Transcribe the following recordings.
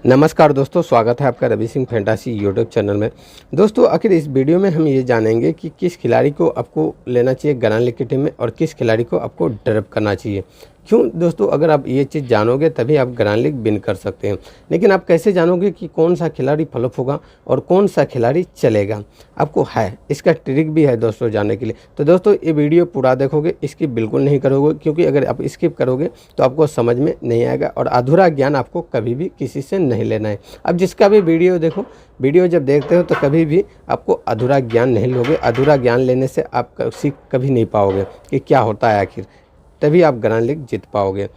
नमस्कार दोस्तों, स्वागत है आपका Ravi Singh fantasy YouTube channel में। दोस्तों, आखिर इस वीडियो में हम ये जानेंगे कि किस खिलाड़ी को आपको लेना चाहिए ग्रैंड लीग की टीम में और किस खिलाड़ी को आपको ड्रॉप करना चाहिए। क्यों दोस्तों, अगर आप ये चीज़ जानोगे तभी आप ग्रैंड लीग विन कर सकते हैं। लेकिन आप कैसे जानोगे कि कौन सा खिलाड़ी फ्लॉप होगा और कौन सा खिलाड़ी चलेगा? आपको है इसका ट्रिक भी है दोस्तों जानने के लिए। तो दोस्तों, ये वीडियो पूरा देखोगे, स्किप बिल्कुल नहीं करोगे, क्योंकि अगर आप स्किप करोगे तो आपको समझ में नहीं आएगा और अधूरा ज्ञान आपको कभी भी किसी से नहीं लेना है। अब जिसका भी वीडियो देखो, वीडियो जब देखते हो तो कभी भी आपको अधूरा ज्ञान नहीं लोगे। अधूरा ज्ञान लेने से आप सीख कभी नहीं पाओगे कि क्या होता है आखिर, तभी आप ग्रैंड लीग जीत पाओगे।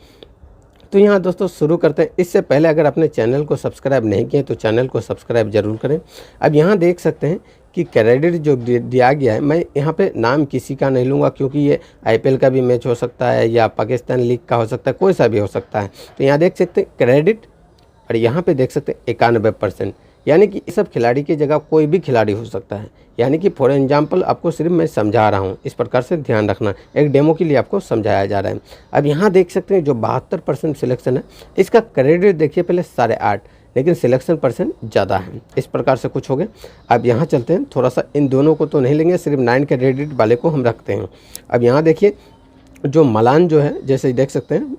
तो यहाँ दोस्तों शुरू करते हैं। इससे पहले अगर आपने चैनल को सब्सक्राइब नहीं किया तो चैनल को सब्सक्राइब जरूर करें। अब यहाँ देख सकते हैं कि क्रेडिट जो दिया गया है, मैं यहाँ पे नाम किसी का नहीं लूँगा, क्योंकि ये आईपीएल का भी मैच हो सकता है या पाकिस्तान लीग का हो सकता है, कोई सा भी हो सकता है। तो यहाँ देख सकते हैं क्रेडिट और यहाँ पे देख सकते हैं 91%, यानी कि इस सब खिलाड़ी की जगह कोई भी खिलाड़ी हो सकता है। यानी कि फॉर एग्जांपल आपको सिर्फ मैं समझा रहा हूँ, इस प्रकार से ध्यान रखना, एक डेमो के लिए आपको समझाया जा रहा है। अब यहाँ देख सकते हैं जो 72% सिलेक्शन है, इसका क्रेडिट देखिए पहले 8.5, लेकिन सिलेक्शन परसेंट ज़्यादा है। इस प्रकार से कुछ हो गया। अब यहाँ चलते हैं, थोड़ा सा इन दोनों को तो नहीं लेंगे, सिर्फ 9 क्रेडिट वाले को हम रखते हैं। अब यहाँ देखिए जो मलान जो है, जैसे देख सकते हैं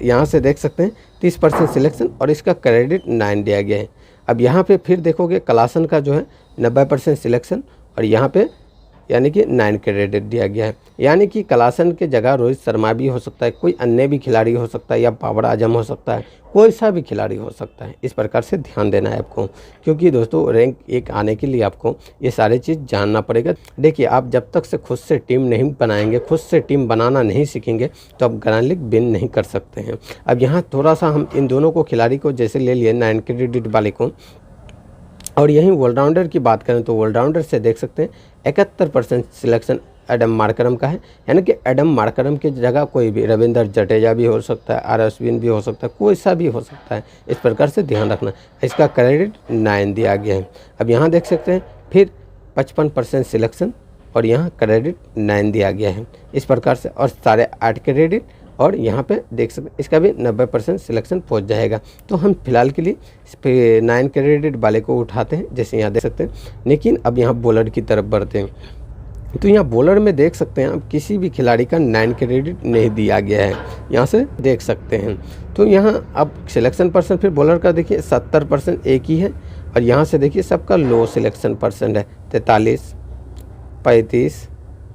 यहाँ से देख सकते हैं 30% सिलेक्शन और इसका क्रेडिट 9 दिया गया है। अब यहाँ पे फिर देखोगे कलासन का जो है 90% सिलेक्शन और यहाँ पे यानी कि 9 क्रेडिट दिया गया है। यानी कि कलासन के जगह रोहित शर्मा भी हो सकता है, कोई अन्य भी खिलाड़ी हो सकता है या बाबर आजम हो सकता है, कोई सा भी खिलाड़ी हो सकता है। इस प्रकार से ध्यान देना है आपको, क्योंकि दोस्तों रैंक 1 आने के लिए आपको ये सारी चीज़ जानना पड़ेगा। देखिए, आप जब तक से खुद से टीम नहीं बनाएंगे, खुद से टीम बनाना नहीं सीखेंगे तो आप ग्रैंड लीग विन नहीं कर सकते हैं। अब यहाँ थोड़ा सा हम इन दोनों को खिलाड़ी को जैसे ले लिए 9 क्रेडिट वाले को, और यहीं ऑलराउंडर की बात करें तो ऑलराउंडर से देख सकते हैं 71% सिलेक्शन एडम मार्करम का है। यानी कि एडम मार्करम की जगह कोई भी रविंद्र जडेजा भी हो सकता है, आर अश्विन भी हो सकता है, कोई सा भी हो सकता है। इस प्रकार से ध्यान रखना। इसका क्रेडिट 9 दिया गया है। अब यहाँ देख सकते हैं फिर 55% सिलेक्शन और यहाँ क्रेडिट 9 दिया गया है। इस प्रकार से और 8.5 क्रेडिट और यहाँ पे देख सकते हैं इसका भी 90% सिलेक्शन पहुँच जाएगा। तो हम फिलहाल के लिए 9 क्रेडिट वाले को उठाते हैं, जैसे यहाँ देख सकते हैं। लेकिन अब यहाँ बॉलर की तरफ बढ़ते हैं। तो यहाँ बॉलर में देख सकते हैं आप किसी भी खिलाड़ी का 9 क्रेडिट नहीं दिया गया है, यहाँ से देख सकते हैं। तो यहाँ अब सिलेक्शन परसेंट फिर बॉलर का देखिए 70% एक ही है और यहाँ से देखिए सबका लो सिलेक्शन परसेंट है, 43, 35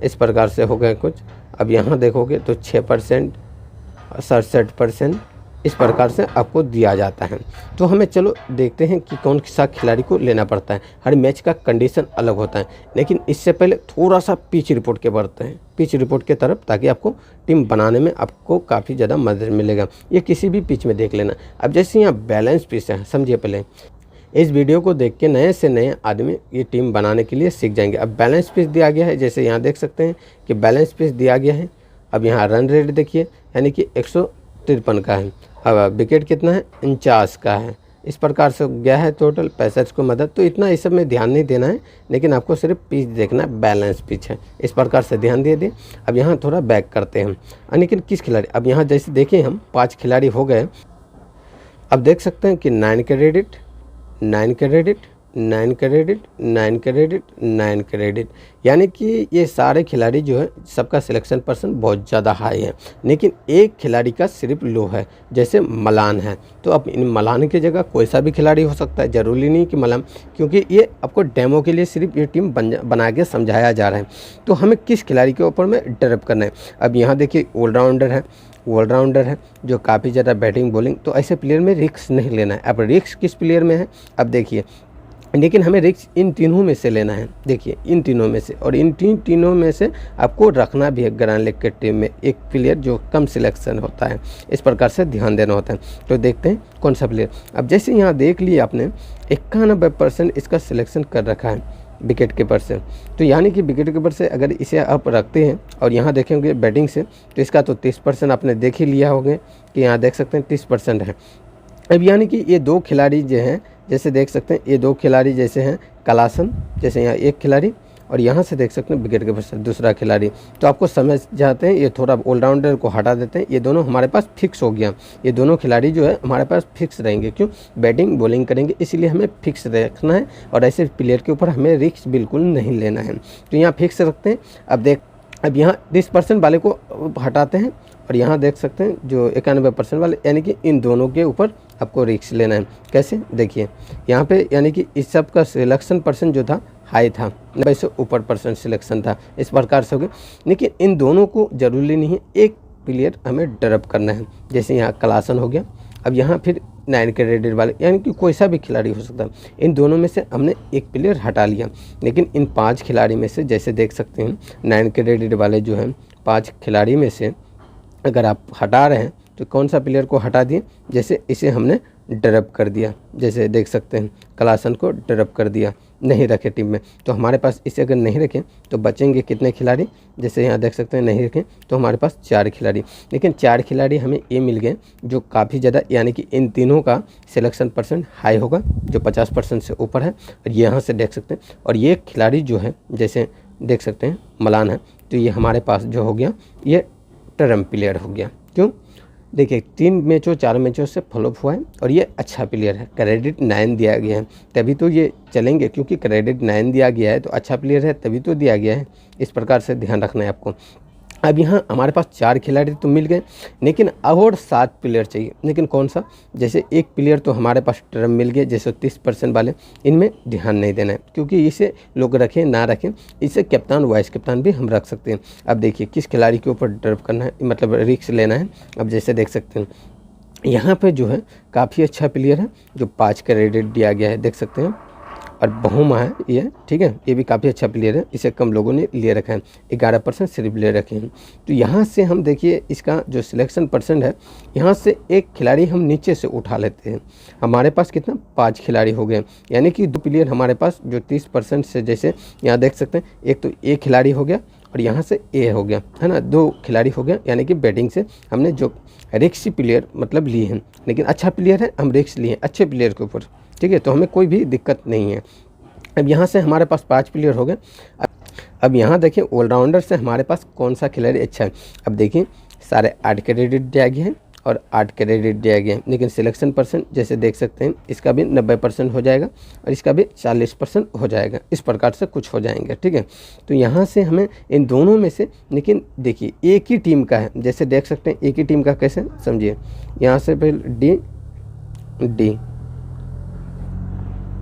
इस प्रकार से हो गए कुछ। अब यहाँ देखोगे तो 6%, 67% इस प्रकार से आपको दिया जाता है। तो हमें चलो देखते हैं कि कौन सा खिलाड़ी को लेना पड़ता है। हर मैच का कंडीशन अलग होता है, लेकिन इससे पहले थोड़ा सा पिच रिपोर्ट के बढ़ते हैं, पिच रिपोर्ट के तरफ, ताकि आपको टीम बनाने में आपको काफ़ी ज़्यादा मदद मिलेगा। ये किसी भी पिच में देख लेना। अब जैसे यहाँ बैलेंस पिच है, समझिए पहले इस वीडियो को देख के नए से नए आदमी ये टीम बनाने के लिए सीख जाएंगे। अब बैलेंस पिच दिया गया है, जैसे यहाँ देख सकते हैं कि बैलेंस पिच दिया गया है। अब यहाँ रन रेट देखिए, यानी कि 153 का है। अब विकेट कितना है, 49 का है। इस प्रकार से गया है टोटल 65 को मदद। तो इतना इस सब में ध्यान नहीं देना है, लेकिन आपको सिर्फ पिच देखना है, बैलेंस पिच है। इस प्रकार से ध्यान दे दें। अब यहाँ थोड़ा बैक करते हैं, लेकिन किस खिलाड़ी, अब यहाँ जैसे देखें हम 5 खिलाड़ी हो गए। अब देख सकते हैं कि 9 credit, 9 credit, 9 credit, 9 credit, 9 credit, यानी कि ये सारे खिलाड़ी जो है सबका सिलेक्शन परसेंट बहुत ज़्यादा हाई है। लेकिन एक खिलाड़ी का सिर्फ लो है, जैसे मलान है। तो अब इन मलान की जगह कोई सा भी खिलाड़ी हो सकता है, ज़रूरी नहीं कि मलान, क्योंकि ये आपको डेमो के लिए सिर्फ ये टीम बना के समझाया जा रहा है। तो हमें किस खिलाड़ी के ऊपर में ड्रॉप करना है। अब यहाँ देखिए ऑलराउंडर है जो काफ़ी ज़्यादा बैटिंग बॉलिंग, तो ऐसे प्लेयर में रिस्क नहीं लेना है। अब रिस्क किस प्लेयर में है, अब देखिए, लेकिन हमें रिस्क इन तीनों में से लेना है। देखिए इन तीनों में से, और इन तीनों में से आपको रखना भी है ग्रैंड लीग के टीम में एक प्लेयर जो कम सिलेक्शन होता है। इस प्रकार से ध्यान देना होता है। तो देखते हैं कौन सा प्लेयर। अब जैसे यहाँ देख लिया आपने 91% इसका सिलेक्शन कर रखा है विकेट कीपर से। तो यानी कि विकेट कीपर से अगर इसे आप रखते हैं और यहाँ देखेंगे बैटिंग से, तो इसका तो 30% आपने देख ही लिया होगा कि यहाँ देख सकते हैं 30% है। अब यानी कि ये 2 खिलाड़ी जो हैं, जैसे देख सकते हैं ये 2 खिलाड़ी जैसे हैं कलासन, जैसे यहाँ एक खिलाड़ी और यहाँ से देख सकते हैं विकेट कीपर से दूसरा खिलाड़ी। तो आपको समझ जाते हैं, ये थोड़ा ऑलराउंडर को हटा देते हैं, ये दोनों हमारे पास फिक्स हो गया। ये दोनों खिलाड़ी जो है हमारे पास फिक्स रहेंगे, क्यों, बैटिंग बॉलिंग करेंगे, इसीलिए हमें फिक्स रखना है और ऐसे प्लेयर के ऊपर हमें रिस्क बिल्कुल नहीं लेना है। तो यहाँ फिक्स रखते हैं। अब यहाँ 30% वाले को हटाते हैं और यहाँ देख सकते हैं जो 91% वाले, यानी कि इन दोनों के ऊपर आपको रिस्क लेना है। कैसे, देखिए यहाँ पे यानी कि इस सब का सिलेक्शन परसेंट जो था हाई था, 90 से ऊपर परसेंट सिलेक्शन था, इस प्रकार से हो गया। लेकिन इन दोनों को जरूरी नहीं है एक प्लेयर हमें ड्रॉप करना है। जैसे यहाँ क्लासन हो गया, अब यहाँ फिर 9 कैरेटेड वाले, यानी कि कोई सा भी खिलाड़ी हो सकता है। इन दोनों में से हमने एक प्लेयर हटा लिया, लेकिन इन 5 खिलाड़ी में से जैसे देख सकते हैं 9 कैरेटेड वाले जो हैं 5 खिलाड़ी में से अगर आप हटा रहे हैं तो कौन सा प्लेयर को हटा दिए, जैसे इसे हमने ड्रॉप कर दिया, जैसे देख सकते हैं क्लासन को ड्रॉप कर दिया, नहीं रखे टीम में। तो हमारे पास इसे अगर नहीं रखें तो बचेंगे कितने खिलाड़ी, जैसे यहाँ देख सकते हैं नहीं रखें तो हमारे पास 4 खिलाड़ी। लेकिन 4 खिलाड़ी हमें ये मिल गए जो काफ़ी ज़्यादा, यानी कि इन तीनों का सिलेक्शन परसेंट हाई होगा जो 50% से ऊपर है, और यहाँ से देख सकते हैं। और ये खिलाड़ी जो है जैसे देख सकते हैं मलान है, तो ये हमारे पास जो हो गया ये टर्म प्लेयर हो गया। क्यों, देखिए 3 मैचों 4 मैचों से फॉलोअप हुआ है और ये अच्छा प्लेयर है, क्रेडिट 9 दिया गया है, तभी तो ये चलेंगे, क्योंकि क्रेडिट 9 दिया गया है तो अच्छा प्लेयर है तभी तो दिया गया है। इस प्रकार से ध्यान रखना है आपको। अब यहाँ हमारे पास 4 खिलाड़ी तो मिल गए, लेकिन और 7 प्लेयर चाहिए। लेकिन कौन सा, जैसे एक प्लेयर तो हमारे पास टर्म मिल गए, जैसे 30% वाले, इनमें ध्यान नहीं देना है, क्योंकि इसे लोग रखें ना रखें, इसे कप्तान वाइस कप्तान भी हम रख सकते हैं। अब देखिए किस खिलाड़ी के ऊपर ड्रॉप करना है, मतलब रिस्क लेना है। अब जैसे देख सकते हैं यहाँ पर जो है काफ़ी अच्छा प्लेयर है जो 5 क्रेडिट दिया गया है, देख सकते हैं, और बहुमा है ये, ठीक है, ये भी काफ़ी अच्छा प्लेयर है, इसे कम लोगों ने ले रखा है, 11% सिर्फ ले रखे हैं। तो यहाँ से हम देखिए इसका जो सिलेक्शन परसेंट है, यहाँ से एक खिलाड़ी हम नीचे से उठा लेते हैं। हमारे पास कितना, 5 खिलाड़ी हो गए, यानी कि 2 प्लेयर हमारे पास जो 30% से, जैसे यहाँ देख सकते हैं एक तो एक खिलाड़ी हो गया और यहाँ से ए हो गया, है ना, 2 खिलाड़ी हो गया, यानी कि बैटिंग से हमने जो रिक्सी प्लेयर मतलब लिए हैं, लेकिन अच्छा प्लेयर है, हम रिक्स लिए अच्छे प्लेयर के ऊपर, ठीक है, तो हमें कोई भी दिक्कत नहीं है। अब यहाँ से हमारे पास 5 प्लेयर हो गए। अब यहाँ देखिए ऑलराउंडर से हमारे पास कौन सा खिलाड़ी अच्छा है। अब देखिए सारे 8 क्रेडिट दिया गया है और 8 क्रेडिट दिया गया है, लेकिन सिलेक्शन परसेंट जैसे देख सकते हैं इसका भी 90% हो जाएगा और इसका भी 40% हो जाएगा, इस प्रकार से कुछ हो जाएंगे, ठीक है। तो यहाँ से हमें इन दोनों में से, लेकिन देखिए एक ही टीम का है, जैसे देख सकते हैं एक ही टीम का, कैसे समझिए, यहाँ से पहले डी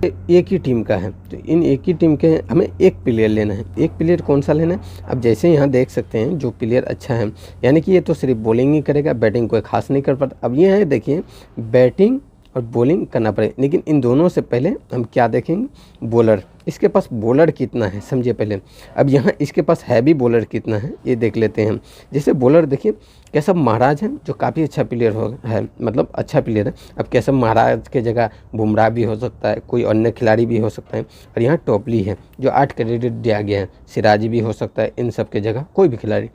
एक ही टीम का है, तो इन एक ही टीम के हमें एक प्लेयर लेना है। एक प्लेयर कौन सा लेना है, अब जैसे यहाँ देख सकते हैं जो प्लेयर अच्छा है, यानी कि ये तो सिर्फ बॉलिंग ही करेगा, बैटिंग कोई खास नहीं कर पाता। अब ये है देखिए बैटिंग और बॉलिंग करना पड़ेगा, लेकिन इन दोनों से पहले हम क्या देखेंगे, बॉलर, इसके पास बॉलर कितना है समझिए पहले। अब यहाँ इसके पास हैवी बॉलर कितना है ये देख लेते हैं। जैसे बॉलर देखिए कैशव महाराज है जो काफ़ी अच्छा प्लेयर है, मतलब अच्छा प्लेयर है। अब कैशव महाराज के जगह बुमराह भी हो सकता है, कोई अन्य खिलाड़ी भी हो सकता है। और यहाँ टॉपली है जो 8 क्रेडिट दिया गया है, सिराजी भी हो सकता है, इन सब के जगह कोई भी खिलाड़ी।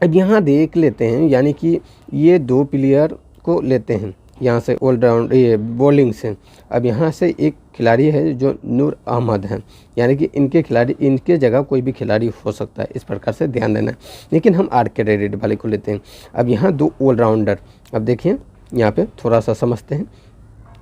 अब यहाँ देख लेते हैं, यानी कि ये 2 प्लेयर को लेते हैं यहाँ से ऑलराउंड ये बॉलिंग से। अब यहाँ से एक खिलाड़ी है जो नूर अहमद है, यानी कि इनके जगह कोई भी खिलाड़ी हो सकता है, इस प्रकार से ध्यान देना है। लेकिन हम 8 क्रेडिट वाले को लेते हैं। अब यहाँ 2 ऑलराउंडर, अब देखिए यहाँ पे थोड़ा सा समझते हैं,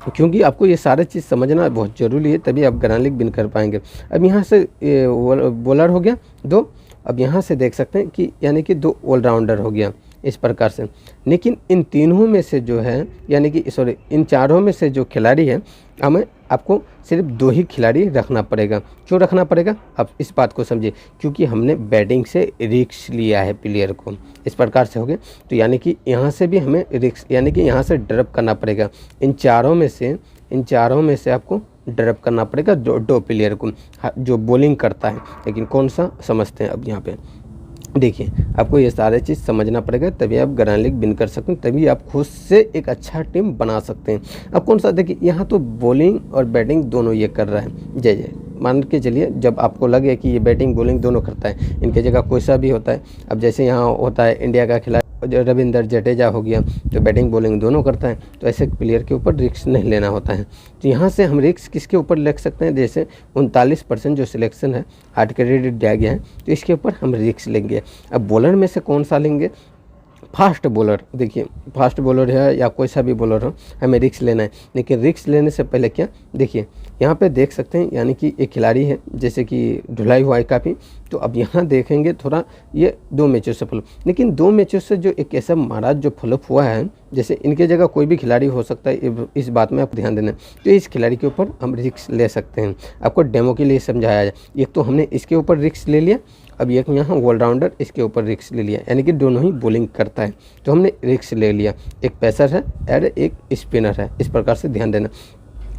क्योंकि आपको ये सारे चीज़ समझना बहुत ज़रूरी है, तभी आप ग्रांड लीग विन कर पाएंगे। अब यहाँ से बॉलर हो गया 2, अब यहाँ से देख सकते हैं कि यानी कि 2 ऑलराउंडर हो गया, इस प्रकार से। लेकिन इन तीनों में से जो है, यानी कि सॉरी इन चारों में से जो खिलाड़ी है, हमें आपको सिर्फ 2 ही खिलाड़ी रखना पड़ेगा। क्यों रखना पड़ेगा, अब इस बात को समझिए, क्योंकि हमने बैटिंग से रिस्क लिया है प्लेयर को, इस प्रकार से हो गए। तो यानी कि यहाँ से भी हमें रिस्क, यानी कि यहाँ से ड्रॉप करना पड़ेगा। इन चारों में से आपको ड्रॉप करना पड़ेगा 2 प्लेयर को जो बॉलिंग करता है। लेकिन कौन सा समझते हैं, अब यहाँ पे देखिए आपको ये सारे चीज़ समझना पड़ेगा, तभी आप ग्रांड लीग विन कर सकते हैं, तभी आप खुद से एक अच्छा टीम बना सकते हैं। अब कौन सा, देखिए यहाँ तो बॉलिंग और बैटिंग दोनों ये कर रहा है। जय मान के चलिए, जब आपको लगे कि ये बैटिंग बॉलिंग दोनों करता है, इनके जगह कोई सा भी होता है। अब जैसे यहाँ होता है इंडिया का खिलाड़ी रविंद्र जडेजा हो गया, तो बैटिंग बॉलिंग दोनों करता है, तो ऐसे प्लेयर के ऊपर रिस्क नहीं लेना होता है। तो यहाँ से हम रिस्क किसके ऊपर ले सकते हैं, जैसे 39% जो सिलेक्शन है 8 क्रेडिट दिया गया है, तो इसके ऊपर हम रिस्क लेंगे। अब बॉलर में से कौन सा लेंगे, फास्ट बॉलर। देखिए फास्ट बॉलर है या कोई सा भी बॉलर हो, हमें रिस्क लेना है। लेकिन रिस्क लेने से पहले क्या, देखिए यहाँ पे देख सकते हैं, यानी कि एक खिलाड़ी है जैसे कि धुलाई हुआ है काफ़ी, तो अब यहाँ देखेंगे थोड़ा ये 2 मैचों से फ्लॉप, लेकिन 2 मैचों से जो एक ऐसा महाराज जो फ्लॉप हुआ है, जैसे इनके जगह कोई भी खिलाड़ी हो सकता है, इस बात में आप ध्यान देना। तो इस खिलाड़ी के ऊपर हम रिस्क ले सकते हैं। आपको डेमो के लिए समझाया जाए, एक तो हमने इसके ऊपर रिस्क ले लिया, अब एक यहाँ ऑलराउंडर इसके ऊपर रिस्क ले लिया, यानी कि दोनों ही बॉलिंग करता है, तो हमने रिस्क ले लिया। एक पेसर है और एक स्पिनर है, इस प्रकार से ध्यान देना।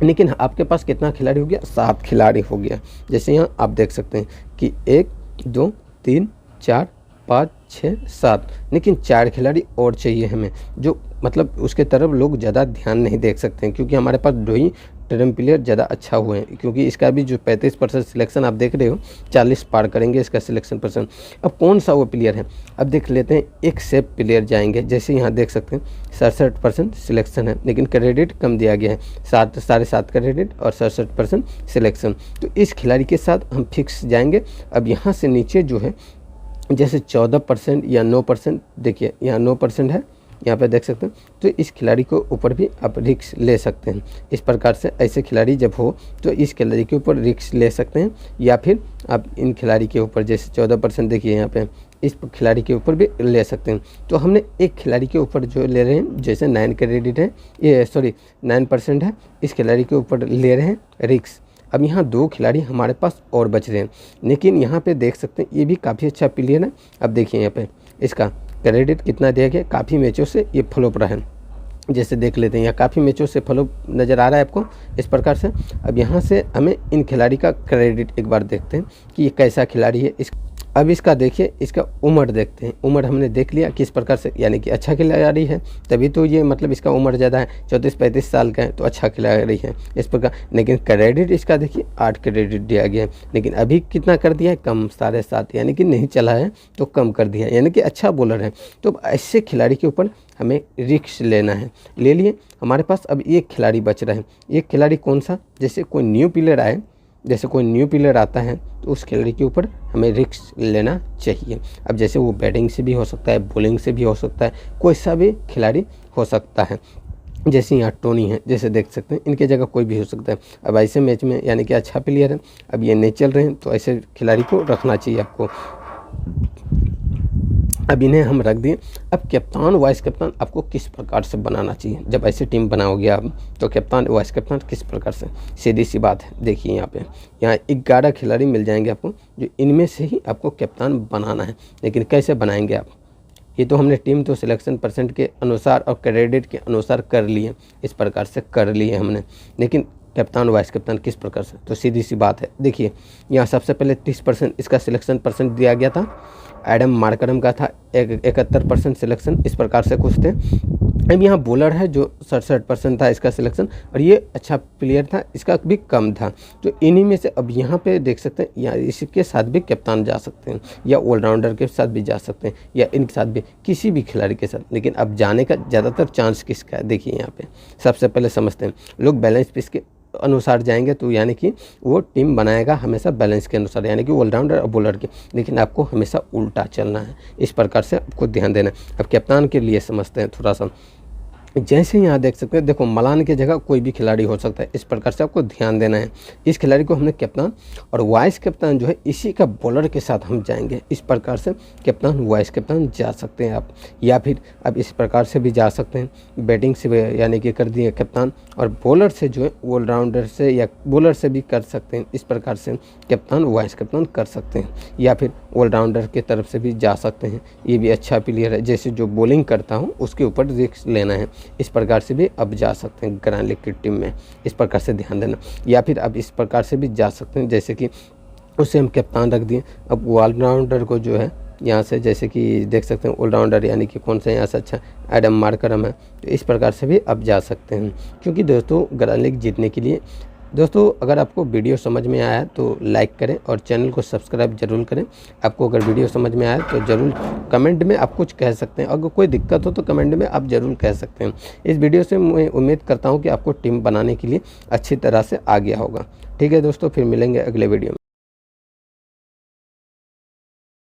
लेकिन आपके पास कितना खिलाड़ी हो गया, 7 खिलाड़ी हो गया। जैसे यहाँ आप देख सकते हैं कि 1 2 3 4 5 6 7, लेकिन 4 खिलाड़ी और चाहिए हमें, जो मतलब उसके तरफ लोग ज़्यादा ध्यान नहीं देख सकते हैं, क्योंकि हमारे पास 2 ही टर्म प्लेयर ज़्यादा अच्छा हुए हैं। क्योंकि इसका भी जो 35% सिलेक्शन आप देख रहे हो, 40 पार करेंगे इसका सिलेक्शन परसेंट। अब कौन सा वो प्लेयर है, अब देख लेते हैं। एक सेफ प्लेयर जाएंगे, जैसे यहाँ देख सकते हैं 67% सिलेक्शन है, लेकिन क्रेडिट कम दिया गया है, 7.5 क्रेडिट और 67% सिलेक्शन। तो इस खिलाड़ी के साथ हम फिक्स जाएंगे। अब यहाँ से नीचे जो है जैसे 14% या 9%, देखिए यहाँ 9% है, यहाँ पे देख सकते हैं, तो इस खिलाड़ी को ऊपर भी आप रिस्क ले सकते हैं। इस प्रकार से ऐसे खिलाड़ी जब हो तो इस खिलाड़ी के ऊपर रिस्क ले सकते हैं, या फिर आप इन खिलाड़ी के ऊपर जैसे 14% देखिए यहाँ पे, इस खिलाड़ी के ऊपर भी ले सकते हैं। तो हमने एक खिलाड़ी के ऊपर जो ले रहे हैं, जैसे 9 क्रेडिट है, ये 9% है, इस खिलाड़ी के ऊपर ले रहे हैं रिस्क। अब यहाँ 2 खिलाड़ी हमारे पास और बच रहे हैं, लेकिन यहाँ पे देख सकते हैं ये भी काफ़ी अच्छा प्लेयर है। अब देखिए यहाँ पे इसका क्रेडिट कितना दिया गया, काफ़ी मैचों से ये फ्लॉप रहा है, जैसे देख लेते हैं यहाँ काफ़ी मैचों से फ्लॉप नज़र आ रहा है आपको इस प्रकार से। अब यहाँ से हमें इन खिलाड़ी का क्रेडिट एक बार देखते हैं कि ये कैसा खिलाड़ी है। अब इसका देखिए, इसका उम्र देखते हैं। उम्र हमने देख लिया किस प्रकार से, यानी कि अच्छा खिलाड़ी है, तभी तो ये मतलब इसका उम्र ज़्यादा है, 34-35 साल का है, तो अच्छा खिलाड़ी है इस प्रकार। लेकिन क्रेडिट इसका देखिए 8 क्रेडिट दिया गया है, लेकिन अभी कितना कर दिया है, कम 7.5, यानी कि नहीं चला है तो कम कर दिया है, यानी कि अच्छा बॉलर है। तो ऐसे खिलाड़ी के ऊपर हमें रिस्क लेना है, ले लिए। हमारे पास अब एक खिलाड़ी बच रहा है। एक खिलाड़ी कौन सा, जैसे कोई न्यू प्लेयर आए, जैसे कोई न्यू प्लेयर आता है तो उस खिलाड़ी के ऊपर हमें रिस्क लेना चाहिए। अब जैसे वो बैटिंग से भी हो सकता है, बॉलिंग से भी हो सकता है, कोई सा भी खिलाड़ी हो सकता है। जैसे यहाँ टोनी है, जैसे देख सकते हैं, इनके जगह कोई भी हो सकता है। अब ऐसे मैच में यानी कि अच्छा प्लेयर है, अब ये नहीं चल रहे हैं, तो ऐसे खिलाड़ी को रखना चाहिए आपको। अब इन्हें हम रख दिए। अब कप्तान वाइस कप्तान आपको किस प्रकार से बनाना चाहिए, जब ऐसे टीम बनाओगे आप, तो कप्तान वाइस कप्तान किस प्रकार से, सीधी सी बात है। देखिए यहाँ पे, यहाँ 11 खिलाड़ी मिल जाएंगे आपको, जो इनमें से ही आपको कप्तान बनाना है। लेकिन कैसे बनाएंगे आप, ये तो हमने टीम तो सिलेक्शन परसेंट के अनुसार और क्रेडिट के अनुसार कर लिए, इस प्रकार से कर लिए हमने। लेकिन कप्तान वाइस कप्तान किस प्रकार से, तो सीधी सी बात है। देखिए यहाँ सबसे पहले 30% इसका सिलेक्शन परसेंट दिया गया था, एडम मार्करम का था 71% सिलेक्शन, इस प्रकार से कुछ थे। अब यहाँ बॉलर है जो 67% था इसका सिलेक्शन, और ये अच्छा प्लेयर था, इसका भी कम था। तो इन्हीं में से अब यहाँ पे देख सकते हैं, या इसके साथ भी कप्तान जा सकते हैं, या ऑलराउंडर के साथ भी जा सकते हैं, या इनके साथ भी, किसी भी खिलाड़ी के साथ। लेकिन अब जाने का ज़्यादातर चांस किसका है, देखिए यहाँ पे सबसे पहले समझते हैं। लोग बैलेंस पिच के अनुसार जाएंगे, तो यानी कि वो टीम बनाएगा हमेशा बैलेंस के अनुसार, यानी कि ऑलराउंडर और बॉलर के। लेकिन आपको हमेशा उल्टा चलना है, इस प्रकार से आपको ध्यान देना है। अब कप्तान के लिए समझते हैं थोड़ा सा। जैसे यहाँ देख सकते हैं, देखो मलान की जगह कोई भी खिलाड़ी हो सकता है, इस प्रकार से आपको ध्यान देना है। इस खिलाड़ी को हमने कप्तान, और वाइस कप्तान जो है इसी का बॉलर के साथ हम जाएंगे, इस प्रकार से कप्तान वाइस कप्तान जा सकते हैं आप। या फिर अब इस प्रकार से भी जा सकते हैं, बैटिंग से यानी कि कर दिए कप्तान, और बॉलर से जो है ऑलराउंडर से या बॉलर से भी कर सकते हैं, इस प्रकार से कप्तान वाइस कप्तान कर सकते हैं। या फिर ऑलराउंडर के तरफ से भी जा सकते हैं, ये भी अच्छा प्लेयर है, जैसे जो बॉलिंग करता हूँ उसके ऊपर रिस्क लेना है, इस प्रकार से भी अब जा सकते हैं ग्रैंड लीग की टीम में, इस प्रकार से ध्यान देना। या फिर अब इस प्रकार से भी जा सकते हैं, जैसे कि उसे हम कप्तान रख दिए। अब ऑलराउंडर को जो है यहाँ से, जैसे कि देख सकते हैं ऑलराउंडर यानी कि कौन सा यहाँ से अच्छा एडम मार्करम है, तो इस प्रकार से भी अब जा सकते हैं। क्योंकि दोस्तों ग्रैंड लीग जीतने के लिए दोस्तों अगर आपको वीडियो समझ में आया तो लाइक करें और चैनल को सब्सक्राइब जरूर करें। आपको अगर वीडियो समझ में आया तो ज़रूर कमेंट में आप कुछ कह सकते हैं, अगर कोई दिक्कत हो तो कमेंट में आप ज़रूर कह सकते हैं। इस वीडियो से मैं उम्मीद करता हूँ कि आपको टीम बनाने के लिए अच्छी तरह से आ गया होगा। ठीक है दोस्तों, फिर मिलेंगे अगले वीडियो में।